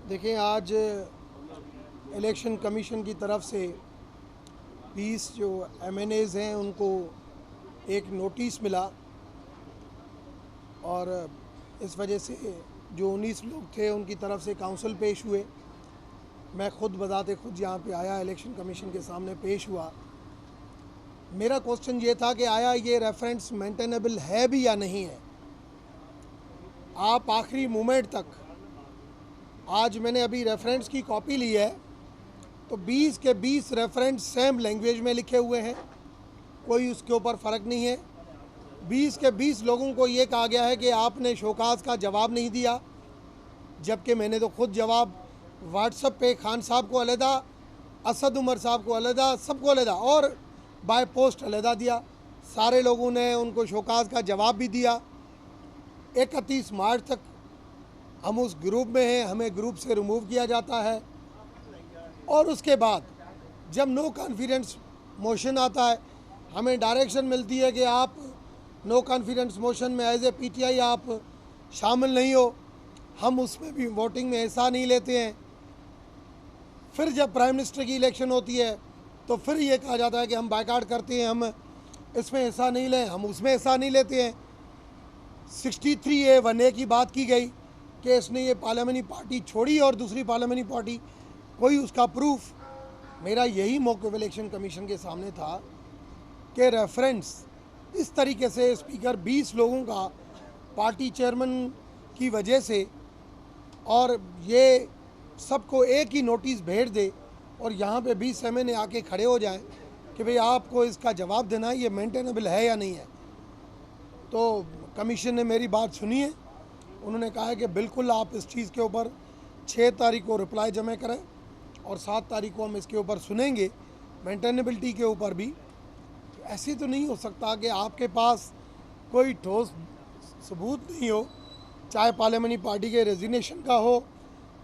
देखिए, आज election commission की तरफ से 20 जो एमएनएज़ हैं उनको एक नोटिस मिला और इस वजह से जो 19 लोग थे उनकी तरफ से काउंसिल पेश हुए। मैं खुद बजाते खुद यहाँ पे आया, इलेक्शन कमीशन के सामने पेश हुआ। मेरा क्वेश्चन ये था कि आया ये रेफरेंस मेंटेनेबल है भी या नहीं है। आप आखिरी मोमेंट तक, आज मैंने अभी रेफरेंस की कॉपी ली है तो 20 के 20 रेफरेंस सेम लैंग्वेज में लिखे हुए हैं, कोई उसके ऊपर फ़र्क नहीं है। 20 के 20 लोगों को ये कहा गया है कि आपने शोकाज का जवाब नहीं दिया, जबकि मैंने तो खुद जवाब व्हाट्सएप पे खान साहब को अलहदा, असद उमर साहब को अलहदा, सबको अलहदा और बाय पोस्ट अलहदा दिया। सारे लोगों ने उनको शोकाज का जवाब भी दिया। 31 मार्च तक हम उस ग्रुप में हैं, हमें ग्रुप से रिमूव किया जाता है और उसके बाद जब नो कॉन्फिडेंस मोशन आता है हमें डायरेक्शन मिलती है कि आप नो कॉन्फिडेंस मोशन में एज ए पीटीआई आप शामिल नहीं हो। हम उसमें भी वोटिंग में हिस्सा नहीं लेते हैं। फिर जब प्राइम मिनिस्टर की इलेक्शन होती है तो फिर ये कहा जाता है कि हम बायकॉट करते हैं, हम इसमें हिस्सा नहीं लें, हम उसमें हिस्सा नहीं लेते हैं। 63A1A की बात की गई कि इसने ये पार्लियामेंट्री पार्टी छोड़ी और दूसरी पार्लियामेंट्री पार्टी, कोई उसका प्रूफ। मेरा यही मौक़िफ़ इलेक्शन कमीशन के सामने था कि रेफरेंस इस तरीके से स्पीकर 20 लोगों का पार्टी चेयरमैन की वजह से और ये सबको एक ही नोटिस भेज दे और यहाँ पे 20 एमएनए आके खड़े हो जाएं कि भाई आपको इसका जवाब देना है, ये मेंटेनेबल है या नहीं है। तो कमीशन ने मेरी बात सुनी है, उन्होंने कहा है कि बिल्कुल आप इस चीज़ के ऊपर 6 तारीख को रिप्लाई जमा करें और 7 तारीख को हम इसके ऊपर सुनेंगे मेंटेनेबिलिटी के ऊपर भी। ऐसे तो नहीं हो सकता कि आपके पास कोई ठोस सबूत नहीं हो, चाहे पार्लियामेंट्री पार्टी के रेजिग्नेशन का हो,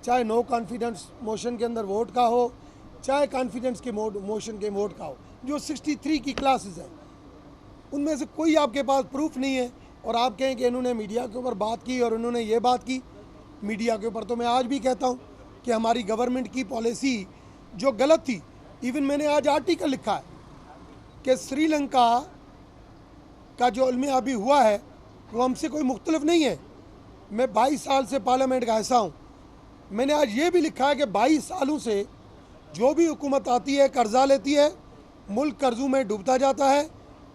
चाहे नो कॉन्फिडेंस मोशन के अंदर वोट का हो, चाहे कॉन्फिडेंस के मोशन के वोट का हो। जो 63 की क्लासेस हैं उनमें से कोई आपके पास प्रूफ नहीं है और आप कहें कि इन्होंने मीडिया के ऊपर बात की और उन्होंने ये बात की मीडिया के ऊपर। तो मैं आज भी कहता हूँ कि हमारी गवर्नमेंट की पॉलिसी जो गलत थी, इवन मैंने आज आर्टिकल लिखा है कि श्रीलंका का जो इल्म अभी हुआ है वो हमसे कोई मुख्तलिफ नहीं है। मैं 22 साल से पार्लियामेंट का हिस्सा हूँ। मैंने आज ये भी लिखा है कि 22 सालों से जो भी हुकूमत आती है कर्जा लेती है, मुल्क कर्जों में डूबता जाता है,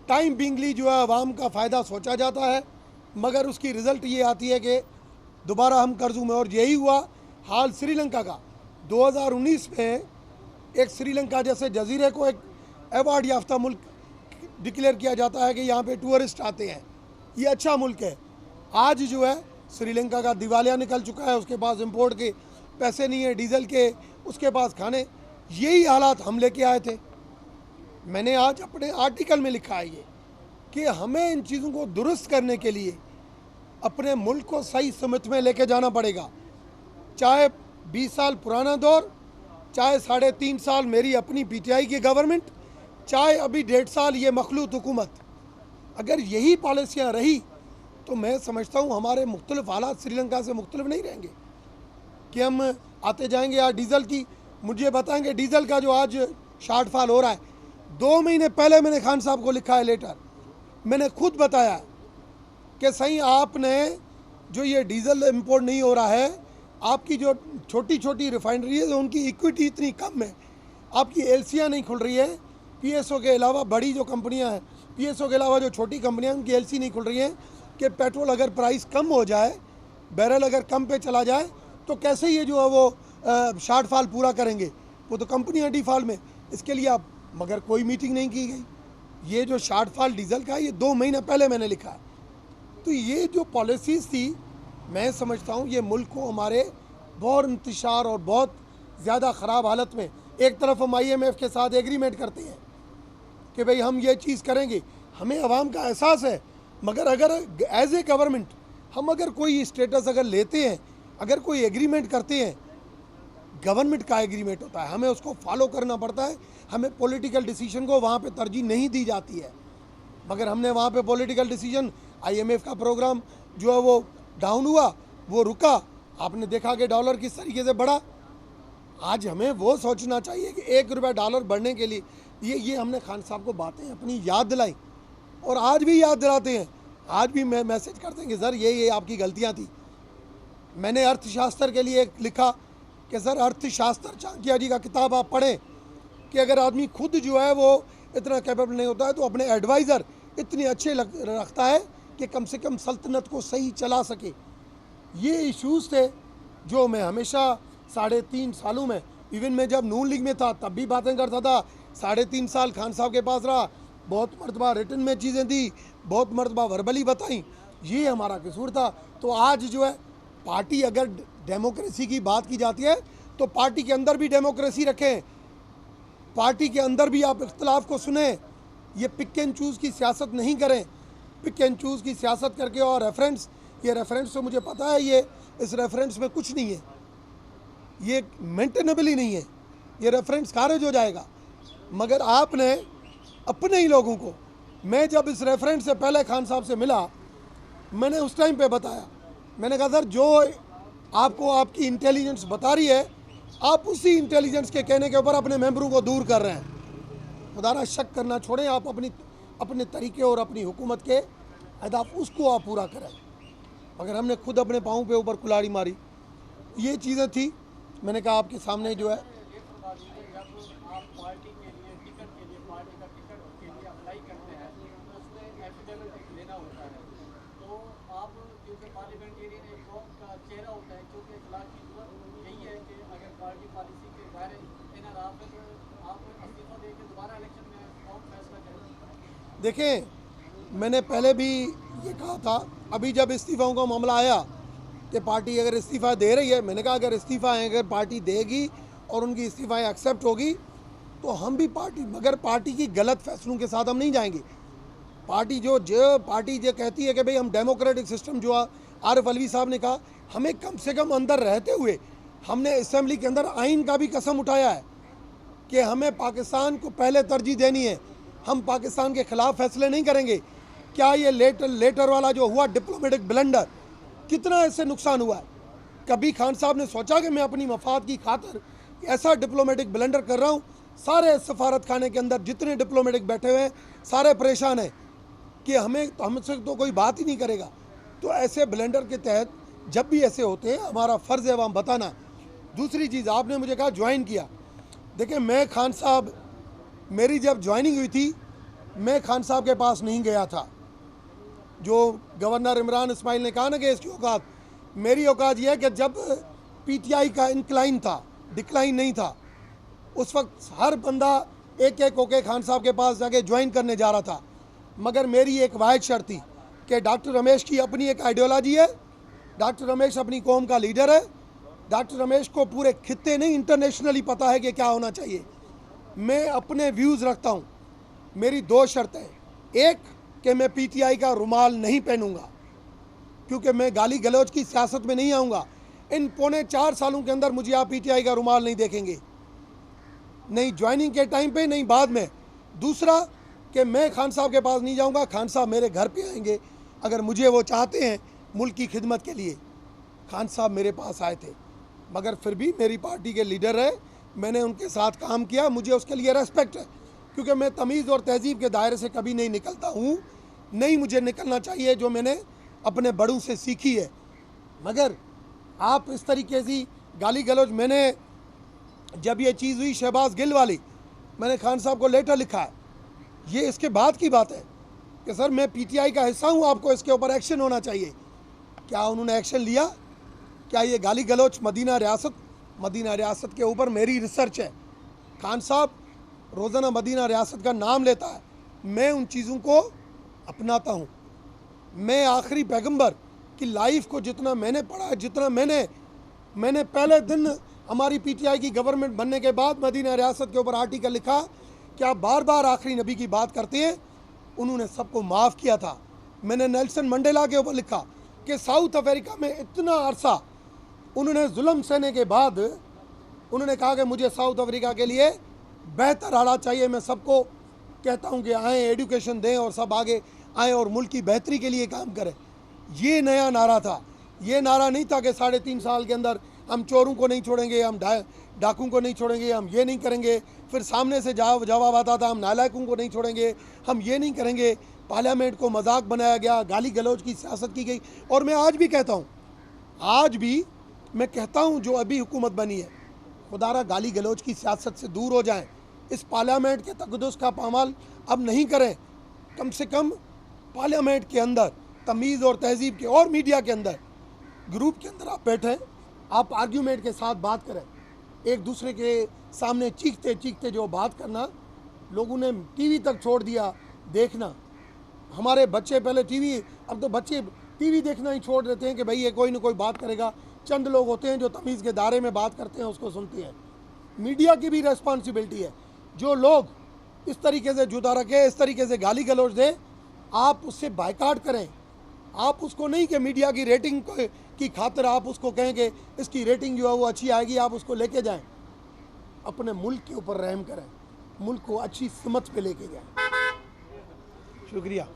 टाइम बिंगली जो है आवाम का फ़ायदा सोचा जाता है, मगर उसकी रिज़ल्ट ये आती है कि दोबारा हम कर्जों में। और यही हुआ हाल श्रीलंका का। 2019 में एक श्रीलंका जैसे जजीरे को एक अवार्ड याफ्ता मुल्क डिक्लेयर किया जाता है कि यहाँ पे टूरिस्ट आते हैं, ये अच्छा मुल्क है। आज जो है श्रीलंका का दिवालिया निकल चुका है, उसके पास इंपोर्ट के पैसे नहीं है, डीजल के उसके पास खाने। यही हालात हम लेके आए थे। मैंने आज अपने आर्टिकल में लिखा है ये कि हमें इन चीज़ों को दुरुस्त करने के लिए अपने मुल्क को सही समत में लेके जाना पड़ेगा। चाहे 20 साल पुराना दौर, चाहे 3.5 साल मेरी अपनी पीटीआई की गवर्नमेंट, चाहे अभी 1.5 साल ये मखलूत हुकूमत, अगर यही पॉलिसियाँ रही तो मैं समझता हूँ हमारे मुख्तलिफ हालात श्रीलंका से मुख्तलिफ नहीं रहेंगे कि हम आते जाएंगे। या डीज़ल की मुझे बताएंगे, डीज़ल का जो आज शार्टफॉल हो रहा है, 2 महीने पहले मैंने खान साहब को लिखा है लेटर, मैंने खुद बताया कि सही आपने जो ये डीज़ल इंपोर्ट नहीं हो रहा है, आपकी जो छोटी छोटी रिफाइनरी है उनकी इक्विटी इतनी कम है, आपकी एलसीयाँ नहीं खुल रही है, पीएसओ के अलावा बड़ी जो कंपनियां हैं, पीएसओ के अलावा जो छोटी कंपनियां उनकी एलसी नहीं खुल रही है कि पेट्रोल अगर प्राइस कम हो जाए, बैरल अगर कम पे चला जाए तो कैसे ये जो है वो शार्टफॉल पूरा करेंगे, वो तो कंपनियां डिफॉल्ट में। इसके लिए आप मगर कोई मीटिंग नहीं की गई। ये जो शार्टफॉल डीजल का ये 2 महीने पहले मैंने लिखा है। तो ये जो पॉलिसीज़ थी, मैं समझता हूँ ये मुल्क को हमारे बहुत इंतशार और बहुत ज़्यादा ख़राब हालत में, एक तरफ हम IMF के साथ एग्रीमेंट करते हैं कि भाई हम ये चीज़ करेंगे, हमें आवाम का एहसास है, मगर अगर एज ए गवर्नमेंट हम अगर कोई स्टेटस अगर लेते हैं, अगर कोई एग्रीमेंट करते हैं, गवर्नमेंट का एग्रीमेंट होता है, हमें उसको फॉलो करना पड़ता है। हमें पॉलिटिकल डिसीजन को वहाँ पे तरजीह नहीं दी जाती है, मगर हमने वहाँ पे पॉलिटिकल डिसीजन, IMF का प्रोग्राम जो है वो डाउन हुआ, वो रुका, आपने देखा कि डॉलर किस तरीके से बढ़ा। आज हमें वो सोचना चाहिए कि 1 रुपया डॉलर बढ़ने के लिए ये हमने खान साहब को बातें अपनी याद दिलाई और आज भी याद दिलाते हैं। आज भी मैं मैसेज करते हैं कि सर ये आपकी गलतियां थी। मैंने अर्थशास्त्र के लिए लिखा कि सर अर्थशास्त्र चाणक्य जी का किताब आप पढ़ें कि अगर आदमी खुद जो है वो इतना कैपेबल नहीं होता है तो अपने एडवाइज़र इतने अच्छे रखता है कि कम से कम सल्तनत को सही चला सके। ये इश्यूज़ थे जो मैं हमेशा 3.5 सालों में, इवन मैं जब नून लीग में था तब भी बातें करता था। 3.5 साल खान साहब के पास रहा, बहुत मरतबा रिटन में चीज़ें दी, बहुत मरतबा वर्बली बताई, ये हमारा कसूर था। तो आज जो है पार्टी, अगर डेमोक्रेसी की बात की जाती है तो पार्टी के अंदर भी डेमोक्रेसी रखें, पार्टी के अंदर भी आप इख्तलाफ को सुने। ये पिक एंड चूज़ की सियासत नहीं करें। पिक एंड चूज़ की सियासत करके और रेफरेंस, ये रेफरेंस तो मुझे पता है ये इस रेफरेंस में कुछ नहीं है, ये मेंटेनेबल ही नहीं है, ये रेफरेंस खारिज हो जाएगा। मगर आपने अपने ही लोगों को, मैं जब इस रेफरेंस से पहले खान साहब से मिला, मैंने उस टाइम पे बताया, मैंने कहा सर जो आपको आपकी इंटेलिजेंस बता रही है, आप उसी इंटेलिजेंस के कहने के ऊपर अपने मेंबरों को दूर कर रहे हैं। खुदारा शक करना छोड़ें, आप अपने तरीके और अपनी हुकूमत के अहदाफ उसको आप पूरा करें। मगर हमने खुद अपने पाँव पे ऊपर कुल्हाड़ी मारी, ये चीज़ें थी। मैंने कहा आपके सामने जो है देखें, मैंने पहले भी ये कहा था, अभी जब इस्तीफ़ाओं का मामला आया कि पार्टी अगर इस्तीफ़ा दे रही है, मैंने कहा अगर इस्तीफ़ा अगर पार्टी देगी और उनकी इस्तीफ़ाएँ एक्सेप्ट होगी तो हम भी पार्टी, मगर पार्टी की गलत फैसलों के साथ हम नहीं जाएंगे। पार्टी जो कहती है कि भाई हम डेमोक्रेटिक सिस्टम, जो आरिफ अलवी साहब ने कहा, हमें कम से कम अंदर रहते हुए हमने असेंबली के अंदर आइन का भी कसम उठाया है कि हमें पाकिस्तान को पहले तरजीह देनी है, हम पाकिस्तान के ख़िलाफ़ फैसले नहीं करेंगे। क्या ये लेटर वाला जो हुआ डिप्लोमेटिक ब्लंडर, कितना इससे नुकसान हुआ है? कभी खान साहब ने सोचा कि मैं अपनी मफाद की खातिर ऐसा डिप्लोमेटिक ब्लंडर कर रहा हूँ? सारे सफारत खाने के अंदर जितने डिप्लोमेटिक बैठे हुए हैं सारे परेशान हैं कि हमसे तो कोई बात ही नहीं करेगा। तो ऐसे ब्लंडर के तहत जब भी ऐसे होते हैं, हमारा फ़र्ज़ है वहाँ बताना। दूसरी चीज़, आपने मुझे कहा ज्वाइन किया। देखिए, मैं खान साहब, मेरी जब ज्वाइनिंग हुई थी, मैं खान साहब के पास नहीं गया था। जो गवर्नर इमरान इस्माइल ने कहा ना कि इसकी औकात, मेरी औकात यह है कि जब पीटीआई का इंक्लाइन था, डिक्लाइन नहीं था, उस वक्त हर बंदा एक एक होके खान साहब के पास जाके ज्वाइन करने जा रहा था। मगर मेरी एक वाहिद शर्त थी कि डॉक्टर रमेश की अपनी एक आइडियोलॉजी है, डॉक्टर रमेश अपनी कौम का लीडर है, डॉक्टर रमेश को पूरे खित्ते नहीं इंटरनेशनली पता है कि क्या होना चाहिए। मैं अपने व्यूज़ रखता हूँ। मेरी 2 शर्तें हैं। एक कि मैं पीटीआई का रुमाल नहीं पहनूंगा, क्योंकि मैं गाली गलौज की सियासत में नहीं आऊँगा। इन 4.25 सालों के अंदर मुझे आप पीटीआई का रुमाल नहीं देखेंगे, नहीं ज्वाइनिंग के टाइम पे, नहीं बाद में। दूसरा कि मैं खान साहब के पास नहीं जाऊंगा, खान साहब मेरे घर पे आएंगे। अगर मुझे वो चाहते हैं मुल्क की खिदमत के लिए, खान साहब मेरे पास आए थे, मगर फिर भी मेरी पार्टी के लीडर है, मैंने उनके साथ काम किया, मुझे उसके लिए रेस्पेक्ट है, क्योंकि मैं तमीज़ और तहजीब के दायरे से कभी नहीं निकलता हूँ, नहीं मुझे निकलना चाहिए, जो मैंने अपने बड़ों से सीखी है। मगर आप इस तरीके से गाली गलौज, मैंने जब ये चीज़ हुई शहबाज गिल वाली, मैंने खान साहब को लेटर लिखा है, ये इसके बाद की बात है कि सर मैं पीटीआई का हिस्सा हूँ, आपको इसके ऊपर एक्शन होना चाहिए। क्या उन्होंने एक्शन लिया? क्या ये गाली गलौज मदीना रियासत के ऊपर मेरी रिसर्च है। खान साहब रोज़ाना मदीना रियासत का नाम लेता है, मैं उन चीज़ों को अपनाता हूँ। मैं आखिरी पैगंबर की लाइफ को जितना मैंने पढ़ा, जितना मैंने पहले दिन हमारी पीटीआई की गवर्नमेंट बनने के बाद मदीना रियासत के ऊपर आर्टिकल लिखा कि आप बार बार आखिरी नबी की बात करते हैं, उन्होंने सबको माफ़ किया था। मैंने नेल्सन मंडेला के ऊपर लिखा कि साउथ अफ्रीका में इतना अरसा उन्होंने जुल्म सहने के बाद उन्होंने कहा कि मुझे साउथ अफ्रीका के लिए बेहतर हालात चाहिए। मैं सबको कहता हूं कि आएँ, एजुकेशन दें और सब आगे आएँ और मुल्क की बेहतरी के लिए काम करें। ये नया नारा था। ये नारा नहीं था कि 3.5 साल के अंदर हम चोरों को नहीं छोड़ेंगे, हम डाकू को नहीं छोड़ेंगे, हम ये नहीं करेंगे। फिर सामने से जवाब आता था हम नालायकों को नहीं छोड़ेंगे, हम ये नहीं करेंगे। पार्लियामेंट को मजाक बनाया गया, गाली गलौज की सियासत की गई। और मैं आज भी कहता हूँ, आज भी मैं कहता हूँ जो अभी हुकूमत बनी है, खुदारा गाली गलौज की सियासत से दूर हो जाएं, इस पार्लियामेंट के तकद्दुस का पामाल अब नहीं करें। कम से कम पार्लियामेंट के अंदर तमीज़ और तहजीब के और मीडिया के अंदर ग्रुप के अंदर आप बैठें, आप आर्ग्यूमेंट के साथ बात करें। एक दूसरे के सामने चीखते चीखते जो बात करना, लोगों ने टीवी तक छोड़ दिया देखना। हमारे बच्चे पहले टीवी, अब तो बच्चे टीवी देखना ही छोड़ देते हैं कि भाई ये कोई ना कोई बात करेगा। चंद लोग होते हैं जो तमीज़ के दायरे में बात करते हैं, उसको सुनते हैं। मीडिया की भी रेस्पॉन्सिबिलिटी है, जो लोग इस तरीके से जुदा रखे, इस तरीके से गाली गलौज दे, आप उससे बायकाट करें। आप उसको नहीं कि मीडिया की रेटिंग की खातिर आप उसको कहेंगे इसकी रेटिंग जो है वो अच्छी आएगी, आप उसको लेके जाएं। अपने मुल्क के ऊपर रहम करें, मुल्क को अच्छी समत पे लेके जाएं। शुक्रिया।